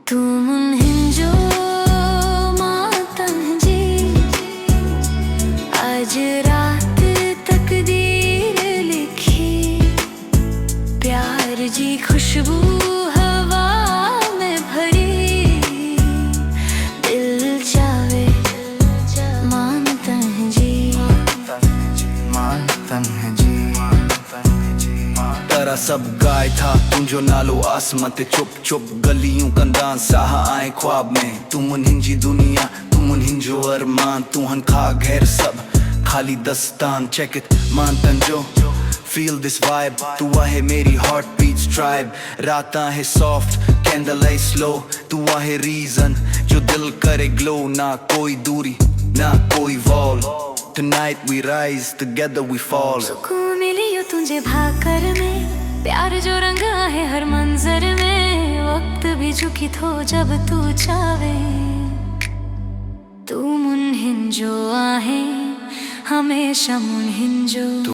तू मुनहिंजो मातम जी, आज रात तकदीर लिखी। प्यार जी खुशबू हवा में भरी, दिल चावे मानता है जी, मानता है जी। तेरा सब गाय था तू जो नालो आसमां ते चुप चुप गलियों कंदान साहा आए ख्वाब में। तू मुनहिंजी दुनिया, तू मुनहिंजो अरमान, तू हन खा घेर सब खाली दस्तान। चेक इट मानतन जो फील दिस वाइब, तू आहे मेरी हार्ट बीट्स ट्राइब। रातां है सॉफ्ट कैंडल लाइट स्लो, तू आहे रीजन जो दिल करे ग्लो। ना कोई दूरी ना कोई wall, tonight we rise together we fall। सुकून मिली हो तुझे भाकर में, प्यार जो रंगा है हर मंजर में। वक्त भी झुकी थो जब तू चावे, तू मुनहिंजो आहे हमेशा मुनहिंजो।